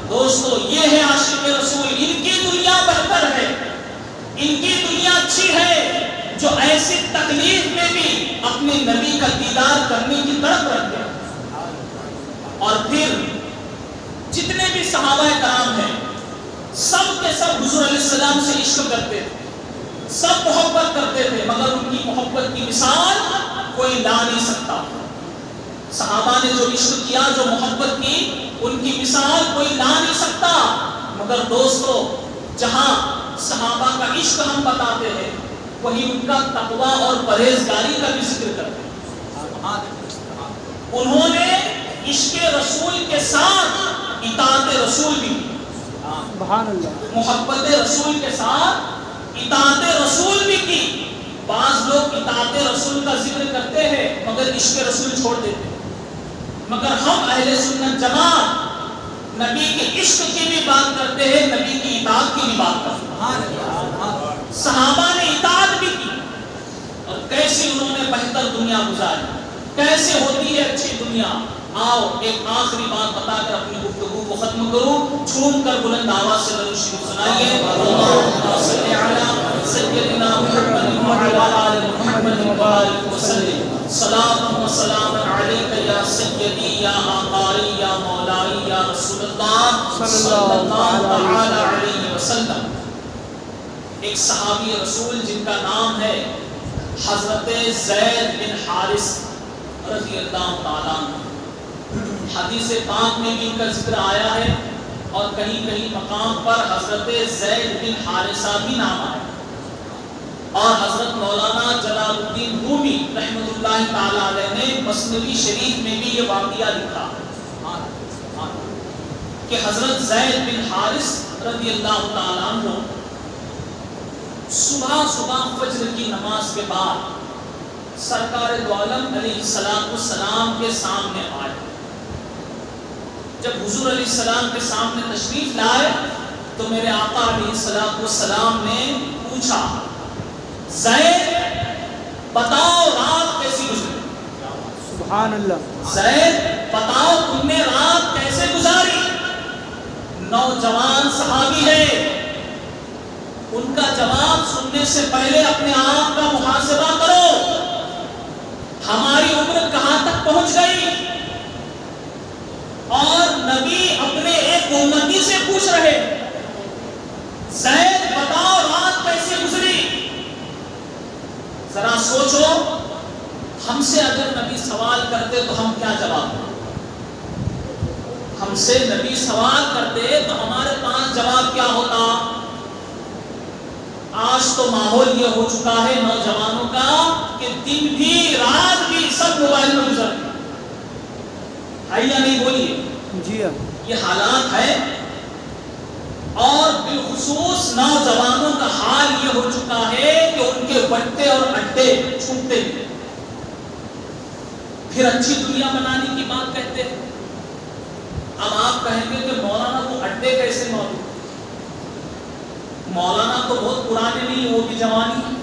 دوستو، یہ ہے عاشق رسول. ان کی دنیا بہتر ہے، ان کی دنیا اچھی ہے، جو ایسی تکلیف میں بھی اپنے نبی کا دیدار کرنے کی تڑپ رکھتے ہیں. اور پھر جتنے بھی صحابہ کرام ہیں، سب کے سب حضور علیہ السلام سے عشق کرتے تھے، سب محبت کرتے تھے، مگر ان کی محبت کی مثال کوئی لا نہیں سکتا. صحابہ نے جو عشق کیا، جو محبت کی، ان کی مثال کوئی لا نہیں سکتا. مگر دوستو، جہاں صحابہ کا عشق ہم بتاتے ہیں، وہی ان کا تقویٰ اور پرہیزگاری کا بھی ذکر کرتے ہیں. انہوں نے عشق رسول کے ساتھ اطاعت رسول بھی کی. سبحان اللہ، محبت رسول کے ساتھ اطاعت رسول بھی کی. بعض لوگ اطاعت رسول کا ذکر کرتے ہیں مگر عشق رسول چھوڑ دیتے ہیں. مگر ہم اہل سنت جماعت نبی کے عشق کی بھی بات کرتے ہیں، نبی کی اطاعت کی بھی بات کرتے ہیں. صحابہ نے اطاعت بھی کی، اور کیسے انہوں نے بہتر دنیا گزاری، کیسے ہوتی ہے اچھی دنیا. آؤ ایک آخری بات بتا کر اپنی گفتگو کو ختم کروں. جھوم کر بلند آواز سے درود شریف سنائیے. اللہم صل علی سیدنا محمد وعلی آل محمد وبارک وسلم. صلاۃ و سلام علیک یا سیدی یا آقائی یا مولائی یا رسول اللہ صلی اللہ تعالی علیہ وسلم. ایک صحابی رسول جن کا نام ہے حضرت زید بن حارث رضی اللہ تعالیٰ عنہ. حدیث پاک میں بھی ان کا ذکر آیا ہے، اور کہیں کہیں مقام پر حضرت زید بن حارثہ بھی نام آیا. اور حضرت مولانا جلال الدین رومی رحمۃ اللہ تعالی علیہ نے مثنوی شریف میں بھی یہ واقعہ لکھا کہ حضرت زید بن حارث رضی اللہ تعالی عنہ صبح فجر کی نماز کے بعد سرکار دو عالم علیہ السلام کے سامنے آئے. جب حضور علیہ السلام کے سامنے تشریف لائے تو میرے آقا علیہ السلام نے پوچھا، زید سبحان اللہ زید بتاؤ تم نے رات کیسے گزاری؟ نوجوان صحابی ہے، ان کا جواب سننے سے پہلے اپنے آپ کا محاسبہ کرو، ہماری عمر کہاں تک پہنچ گئی؟ اور نبی اپنے ایک امتی سے پوچھ رہے زید بتاؤ رات کیسے گزری؟ ذرا سوچو، ہم سے اگر نبی سوال کرتے تو ہم کیا جواب دیں؟ ہم سے نبی سوال کرتے تو ہمارے پاس جواب کیا ہوتا؟ آج تو ماحول یہ ہو چکا ہے نوجوانوں کا کہ دن بھی رات بھی سب موبائل میں گزر ہے یا نہیں؟ بولیے جی ہاں یہ حالات ہے، اور بالخصوص نوجوانوں کا حال یہ ہو چکا ہے کہ ان کے بٹے اور اڈے چھوٹتے ہیں، پھر اچھی دنیا بنانے کی بات کہتے ہیں۔ اب آپ کہیں گے کہ مولانا کو اڈے کیسے معلوم؟ مولانا تو بہت پرانے نہیں، وہ بھی جوانی ہے،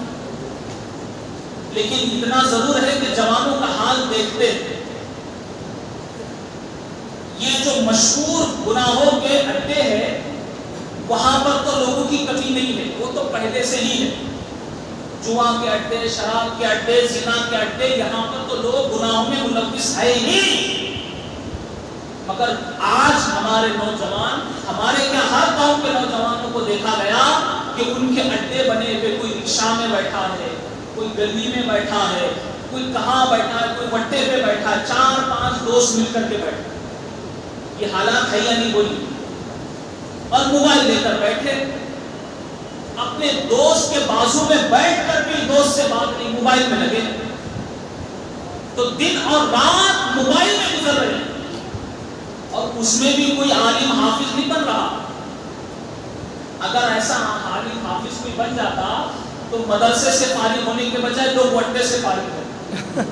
لیکن اتنا ضرور ہے کہ جوانوں کا حال دیکھتے ہیں۔ یہ جو مشہور گناہوں کے اڈے ہیں وہاں پر تو لوگوں کی کمی نہیں ہے، وہ تو پہلے سے ہی ہے، جوا کے اڈے، شراب کے اڈے، زنا کے اڈے، یہاں پر تو لوگ گناہوں میں ملوث ہے ہی۔ مگر آج ہمارے نوجوان، ہمارے کیا ہر قوم کے نوجوانوں کو دیکھا گیا کہ ان کے اڈے بنے ہوئے، کوئی رکشا میں بیٹھا ہے، کوئی گلی میں بیٹھا ہے، کوئی کہاں بیٹھا ہے، کوئی وٹے پہ بیٹھا ہے، 4-5 دوست مل کر کے بیٹھے۔ یہ حالات ہے یا نہیں؟ بولی۔ اور موبائل لے کر بیٹھے، اپنے دوست کے بازو میں بیٹھ کر بھی دوست سے بات نہیں، موبائل میں لگے، تو دن اور رات موبائل میں گزر رہے ہیں، اور اس میں بھی کوئی عالم حافظ نہیں بن رہا۔ اگر ایسا عالم حافظ کوئی بن جاتا تو مدرسے سے فارغ ہونے کے بجائے لوگ وٹے سے فارغ ہوتے،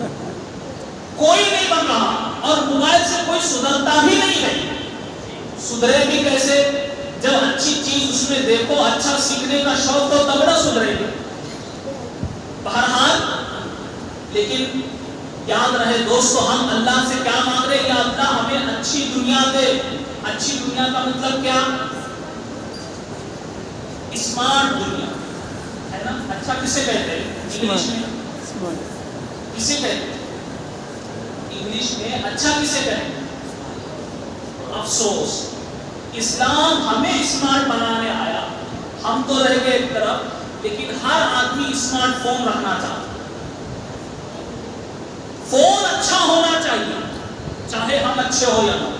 کوئی نہیں بن رہا، اور موبائل سے کوئی سدھرتا بھی نہیں ہے۔ سدھرے بھی کیسے؟ جب اچھی چیز اس میں دیکھو، اچھا سیکھنے کا شوق ہو تب نہ سدھرے گی۔ بہرحال لیکن یاد رہے دوستو، ہم اللہ سے کیا مانگ رہے ہیں؟ یا اللہ ہمیں اچھی دنیا دے۔ اچھی دنیا کا مطلب کیا؟ اسمارٹ دنیا ہے نا؟ اچھا کسے کہتے ہیں انگلش میں؟ کسے کہتے ہیں انگلش میں اچھا کسے کہتے ہیں؟ افسوس، اسلام ہمیں اسمارٹ بنانے آیا، ہم تو رہ گئے ایک طرف، لیکن ہر آدمی اسمارٹ فون رکھنا چاہتا۔ فون اچھا ہونا چاہیے، چاہے ہم اچھے ہو یا نہ۔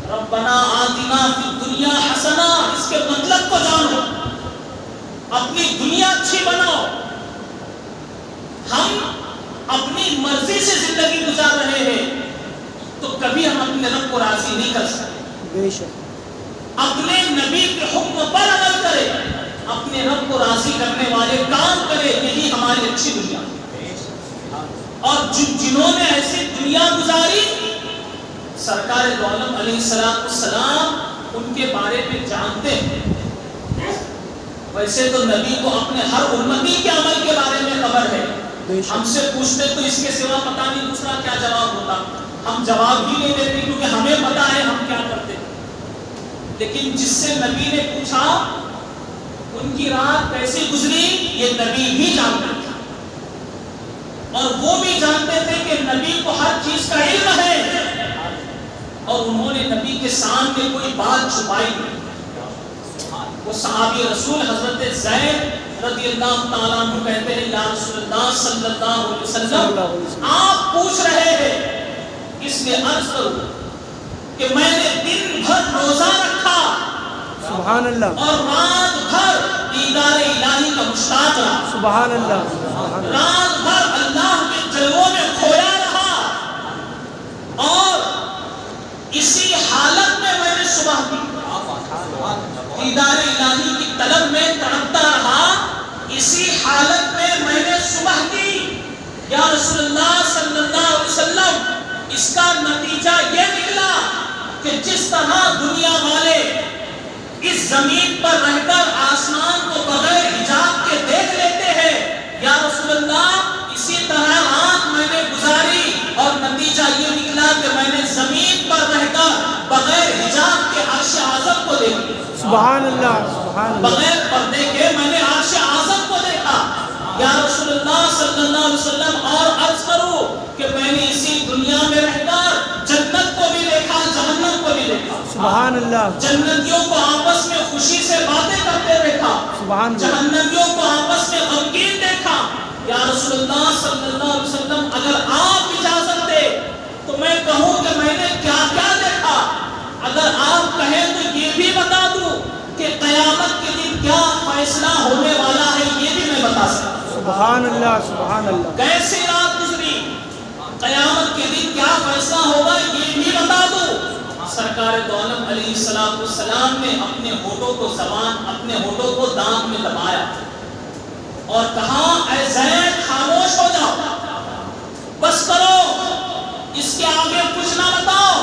ربنا آتنا فی الدنیا حسنہ، اس کے مطلب کو جانو، اپنی دنیا اچھی بناؤ۔ ہم اپنی مرضی سے زندگی گزار رہے ہیں تو کبھی ہم اپنے رب کو راضی نہیں کر سکتے۔ بے شک اپنے نبی کے حکم پر عمل کرے، اپنے رب کو راضی کرنے والے کام کرے، یہی ہماری اچھی دنیا۔ اور جنہوں نے ایسی دنیا گزاری، سرکار دو عالم علیہ السلام ان کے بارے میں جانتے ہیں۔ ویسے تو نبی کو اپنے ہر امتی کے عمل کے بارے میں خبر ہے، ہم سے پوچھتے تو اس کے سوا پتہ نہیں دوسرا کیا جواب ہوتا، ہم جواب ہی نہیں دیتے کیونکہ ہمیں پتہ ہے ہم کیا کرتے۔ لیکن جس سے نبی نے پوچھا ان کی رات کیسی گزری، یہ نبی بھی جانتے تھے، اور وہ بھی جانتے تھے کہ نبی کو ہر چیز کا علم ہے، اور انہوں نے نبی کے سامنے کوئی بات چھپائی نہیں۔ وہ صحابی رسول حضرت زید رضی اللہ تعالیٰ عنہ کہتے ہیں یا رسول اللہ صلی اللہ علیہ وسلم، آپ پوچھ رہے ہیں اس لیے عرض کروں کہ میں نے دن بھر روزہ رکھا، سبحان اللہ، اور رات بھر دیدار الہی کا مشتاق رہا، سبحان اللہ، سبحان اللہ، رات بھر اللہ کے جلووں میں کھویا رہا، اور اسی حالت میں میں نے صبح کی دیدار الہی کی طلب میں تڑپتا رہا، اسی حالت میں میں نے صبح کی۔ یا رسول اللہ صلی اللہ علیہ وسلم، اس کا نتیجہ یہ نکلا کہ جس طرح دنیا والے اس زمین پر رہ کر آسمان کو بغیر حجاب کے دیکھ لیتے ہیں، یا رسول اللہ اسی طرح رات میں نے گزاری اللہ سبحان اللہ بغیر پردے کے میں نے عرش اعظم کو دیکھا یا رسول اللہ صلی اللہ علیہ وسلم، اور عرض کروں کہ میں نے اسی دنیا میں رہ کر جنت کو بھی دیکھا، جہنم کو بھی دیکھا، سبحان اللہ جنتیوں کو آپس میں خوشی سے باتیں کرتے دیکھا، سبحان اللہ جہنمیوں کو آپس میں غمگین دیکھا۔ یا رسول اللہ صلی اللہ علیہ وسلم اگر آپ اجازت دے تو میں کہوں کہ میں نے کیا کیا دیکھا، اگر آپ کہیں تو یہ بھی بتا دوں کہ قیامت کے دن کیا فیصلہ ہونے والا ہے، یہ بھی میں بتا سکتا ہوں۔ سبحان اللہ سبحان اللہ کیسی رات گزری، قیامت کے دن کیا فیصلہ ہوگا یہ بھی بتا دوں۔ سرکار دو عالم علیہ السلام نے اپنے ہونٹوں کو دانت میں دبایا اور کہا اے زید خاموش ہو جاؤ، بس کرو، اس کے آگے کچھ نہ بتاؤ،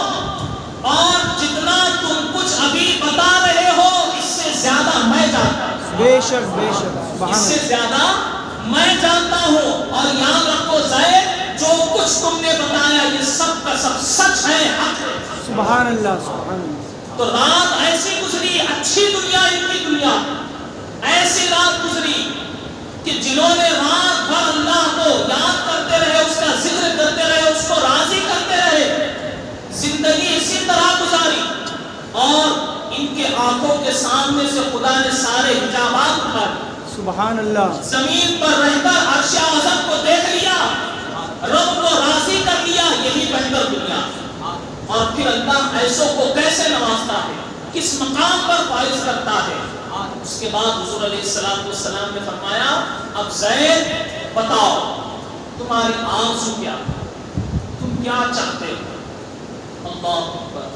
اور جتنا تم کچھ ابھی بتا رہے ہو اس سے زیادہ میں جانتا ہوں، بے شک بے شک اس سبحان سے اللہ زیادہ میں جانتا ہوں، اور یاد رکھو زید جو کچھ تم نے بتایا یہ سب کا سب سچ ہے، حق ہے۔ سبحان اللہ سبحان اللہ تو رات ایسی گزری، اچھی دنیا ان کی دنیا، ایسی رات گزری کہ جنہوں نے رات بھر اللہ کو یاد کرتے رہے، اس کا ذکر کرتے رہے، اس کو راضی کرتے رہے، زندگی اسی طرح گزاری، اور ان کے آنکھوں کے سامنے سے خدا نے سارے حجابات اٹھا دیے، سبحان اللہ زمین پر رہ کر عرش اعظم کو دیکھ لیا، رب کو راضی کر لیا، یہی بہتر دنیا۔ اور پھر اللہ ایسوں کو کیسے نوازتا ہے، کس مقام پر فائز کرتا ہے۔ اس کے بعد حضور علیہ السلام نے فرمایا اب زید بتاؤ تمہاری آرزو کیا، تم کیا چاہتے ہو؟ اللہ اکبر،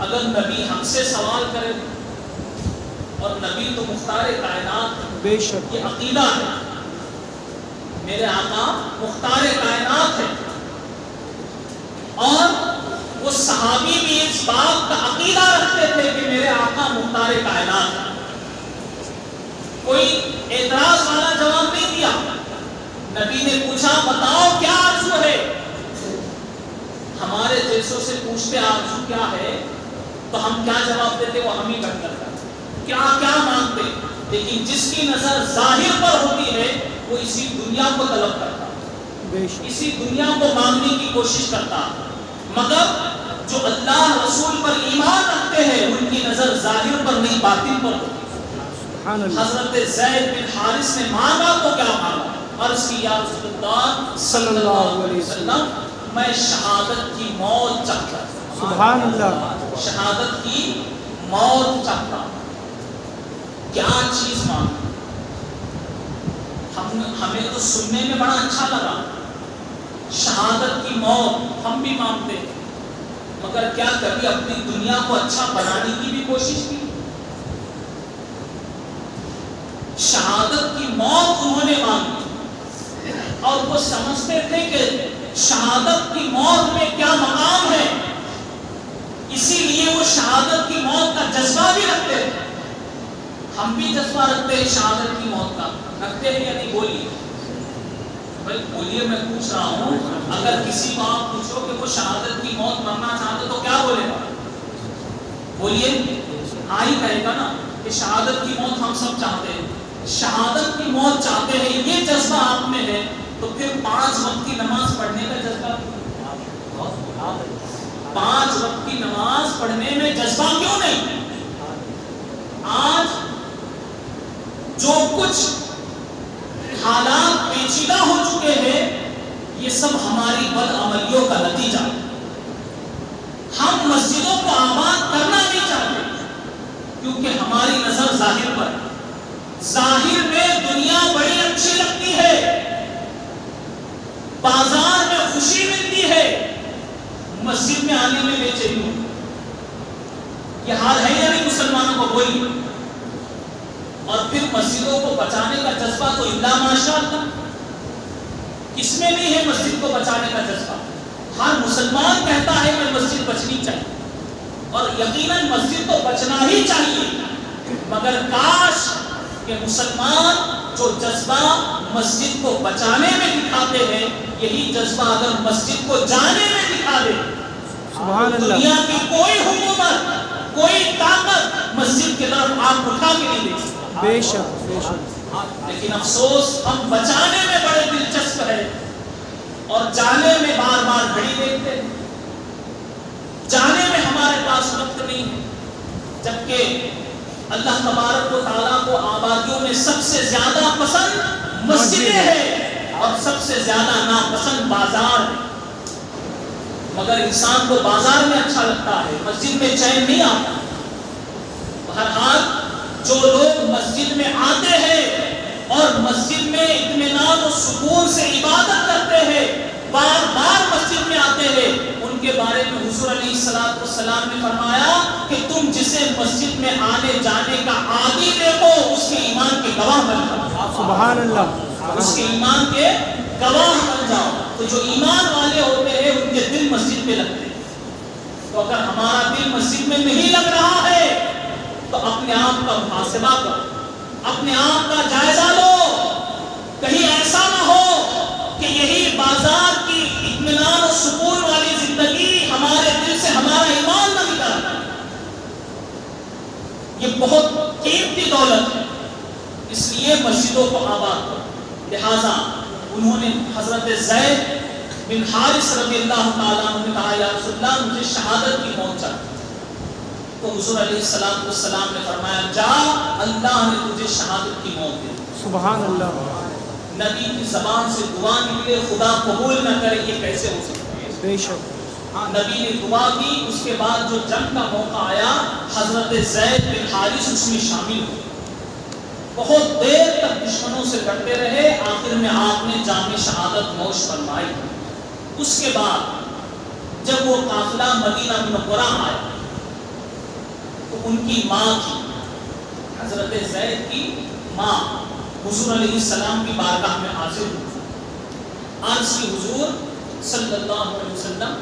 اگر نبی ہم سے سوال کرے، اور نبی تو مختار کائنات، بے شک یہ عقیدہ ہے، میرے آقا مختار کائنات ہے، اور وہ صحابی بھی اس بات کا عقیدہ رکھتے تھے کہ میرے آقا مختار کائنات ہے۔ کوئی اعتراض والا جواب نہیں دیا، نبی نے پوچھا بتاؤ کیا آرزو ہے؟ ہمارے جیسوں سے پوچھتے آرزو کیا ہے تو ہم کیا جواب دیتے وہ ہم ہی بہتر کرتے، کیا کیا مانگتے، لیکن جس کی نظر ظاہر پر ہوتی ہے وہ اسی دنیا کو طلب کرتا، بے شک اسی دنیا کو مانگنے کی کوشش کرتا، مگر جو اللہ رسول پر ایمان رکھتے ہیں ان کی نظر ظاہر پر نہیں باطن پر ہوتی۔ سبحان اللہ حضرت زید بن حارث نے مانگا تو کیا مانگا، عرض کی یا رسول اللہ صلی اللہ علیہ وسلم میں شہادت کی موت چاہتا ہوں، سبحان اللہ شہادت کی موت چاہتا ہوں۔ کیا چیز مانگی، ہمیں تو سننے میں بڑا اچھا لگا، شہادت کی موت ہم بھی مانگتے، مگر کیا کبھی اپنی دنیا کو اچھا بنانے کی بھی کوشش کی؟ شہادت کی موت انہوں نے مانگی، اور وہ سمجھتے تھے کہ شہادت کی موت میں کیا مقام ہے، اسی لیے وہ شہادت کی موت کا جذبہ بھی رکھتے تھے۔ ہم بھی جذبہ رکھتے ہیں شہادت کی موت کا، رکھتے ہیں یا نہیں؟ بولیے بھائی، بولیے، میں پوچھ رہا ہوں، اگر کسی کو آپ پوچھو کہ وہ شہادت کی موت مرنا چاہتے تو کیا بولے گا؟ بولیے، ہاں ہی کہے گا نا کہ شہادت کی موت ہم سب چاہتے ہیں، شہادت کی موت چاہتے ہیں، یہ جذبہ آپ میں ہے تو پھر 5 وقت کی نماز پڑھنے کا جذبہ، 5 وقت کی نماز پڑھنے میں جذبہ کیوں نہیں؟ آج جو کچھ حالات پیچیدہ ہو چکے ہیں یہ سب ہماری بدعملیوں کا نتیجہ ہے۔ ہم مسجدوں کو آباد کرنا نہیں چاہتے کیونکہ ہماری نظر ظاہر پر ہے، ظاہر میں دنیا بڑی اچھی لگتی ہے، بازار میں خوشی ملتی ہے، مسجد میں آنے میں بے چینی ہوتی ہے۔ یہ حال ہے یا نہیں مسلمانوں کو؟ بولیے۔ اور پھر مسجدوں کو بچانے کا جذبہ تو اللہ ماشاء اللہ، کس میں نہیں ہے مسجد کو بچانے کا جذبہ؟ ہر مسلمان کہتا ہے کہ مسجد بچنی چاہیے، اور یقیناً مسجد تو بچنا ہی چاہیے، مگر کاش کہ مسلمان جو جذبہ مسجد کو بچانے میں دکھاتے ہیں یہی جذبہ اگر مسجد کو جانے میں دکھا دے، سبحان اللہ دنیا کی کوئی حکومت، کوئی طاقت مسجد کی طرف آنکھ اٹھا کے نہیں دیکھ سکتا. بے شک بے شک. لیکن افسوس ہم بچانے میں بڑے دلچسپ ہے اور جانے میں بار بار گھڑی دیکھتے ہیں. جانے میں ہمارے پاس وقت نہیں ہے، جبکہ اللہ تبارک و تعالیٰ کو آبادیوں میں سب سے زیادہ پسند مسجدیں ہیں اور سب سے زیادہ ناپسند بازار ہے. مگر انسان کو بازار میں اچھا لگتا ہے، مسجد میں چین نہیں آتا. بہرحال جو لوگ مسجد میں آتے ہیں اور مسجد میں اطمینان و سکون سے عبادت کرتے ہیں، بار بار مسجد میں آتے ہیں، ان کے بارے میں حضور علیہ السلام نے فرمایا کہ تم جسے مسجد میں آنے جانے کا عادی دیکھو اس کے ایمان کے گواہ بن جاؤ. سبحان اللہ. اس کے ایمان کے گواہ بن جاؤ. تو جو ایمان والے ہوتے ہیں ان کے دل مسجد میں لگتے ہیں. تو اگر ہمارا دل مسجد میں نہیں لگ رہا ہے تو اپنے آپ کا محاسبہ کرو، اپنے آپ کا جائزہ لو. کہیں ایسا نہ ہو کہ یہی بازار کی اطمینان و سکون والی زندگی ہمارے دل سے ہمارا ایمان نہ نکال. یہ بہت قیمتی دولت ہے، اس لیے مسجدوں کو آباد کرو. لہذا انہوں نے حضرت زید بن حارث رضی اللہ تعالیٰ عنہ نے کہا یا رسول اللہ مجھے شہادت کی موت چاہیے. تو حضور علیہ السلام نے فرمایا جا اللہ نے تجھے شہادت کی موت دی. سبحان اللہ. نبی کی زبان سے دعا نکلے خدا قبول نہ کرے یہ کیسے ہو سکتا ہے؟ بے شک. نبی نے دعا کی، اس کے بعد جو جنگ کا موقع آیا حضرت زید بن حارث اس میں شامل ہوئے. بہت دیر تک دشمنوں سے لڑتے رہے، آخر میں آپ نے جام شہادت نوش فرمائی. اس کے بعد جب وہ قافلہ مدینہ منورہ آیا تو ان کی ماں کی، حضرت زید کی ماں حضور علیہ السلام کی بارگاہ میں حاضر ہوئی. عرض کی حضور صلی اللہ علیہ وسلم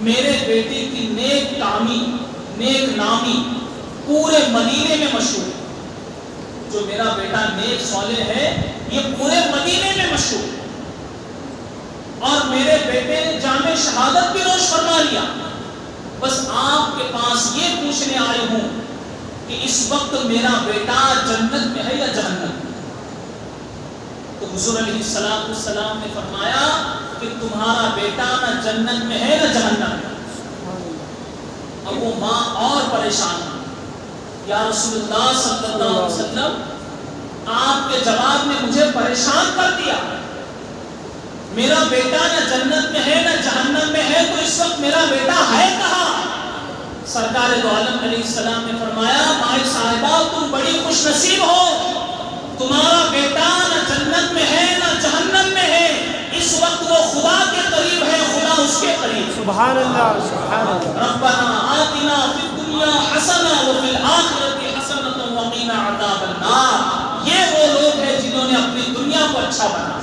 میرے بیٹے کی نیک کامی نیک نامی پورے مدینے میں مشہور ہے. جو میرا بیٹا نیک صالح ہے یہ پورے مدینے میں مشہور ہے، اور میرے بیٹے نے جام شہادت بھی نوش فرما لیا. بس آپ کے پاس یہ پوچھنے آئے ہوں کہ اس وقت میرا بیٹا جنت میں ہے یا جہنم میں؟ تو حضور علیہ السلام نے فرمایا کہ تمہارا بیٹا نہ جنت میں ہے نہ جہنم میں. اب وہ ماں اور پریشان ہے. یا رسول اللہ صلی اللہ علیہ وسلم آپ کے جواب نے مجھے پریشان کر دیا. میرا بیٹا نہ جنت میں ہے نہ جہنم میں ہے تو اس وقت میرا بیٹا ہے کہاں؟ سرکار دو عالم علیہ السلام نے فرمایا ماں صاحبہ تم بڑی خوش نصیب ہو، تمہارا بیٹا نہ جنت میں ہے نہ جہنم میں ہے، اس وقت وہ خدا کے قریب ہے، خدا اس کے قریب. سبحان اللہ. سبحان اللہ. ربنا آتنا فی الدنیا حسنہ وفی الآخرۃ حسنۃ وقنا عذاب النار. یہ وہ لوگ ہیں جنہوں نے اپنی دنیا کو اچھا بنا،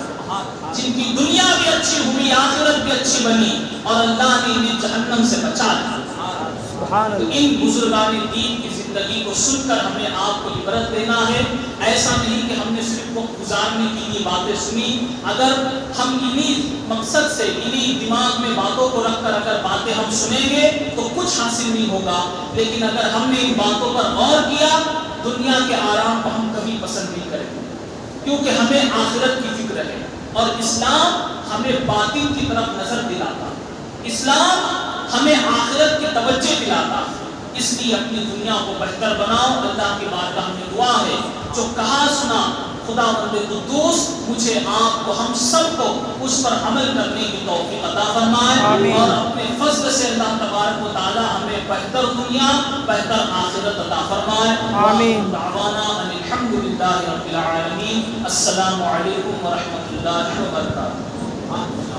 جن کی دنیا بھی اچھی ہوئی آخرت بھی اچھی بنی اور اللہ نے انہیں جہنم سے بچا لیا. تو ان بزرگان دین کی زندگی کو سن کر ہمیں آپ کو عبرت دینا ہے. ایسا نہیں کہ ہم نے صرف وقت گزارنے کی یہ باتیں سنی. اگر ہم انہی مقصد سے انہی دماغ میں باتوں کو رکھ کر اگر باتیں ہم سنیں گے تو کچھ حاصل نہیں ہوگا. لیکن اگر ہم نے ان باتوں پر غور کیا دنیا کے آرام کو ہم کبھی پسند نہیں کریں گے، کیونکہ ہمیں آخرت کی فکر ہے اور اسلام ہمیں باطن کی طرف نظر دلاتا، اسلام ہمیں آخرت کی توجہ دلاتا. اس لیے اپنی دنیا کو بہتر بناؤ. اللہ کی بارگاہ میں دعا ہے جو کہا سنا خداوند قدوس مجھے آپ کو ہم سب کو اس پر عمل کرنے کی توفیق عطا فرمائے اور اپنے فضل سے اللہ تبارک و تعالی ہمیں بہتر دنیا بہتر آخرت عطا فرمائے. آمین. دعوانا الحمدللہ رب العالمین. السلام علیکم ورحمۃ اللہ وبرکاتہ.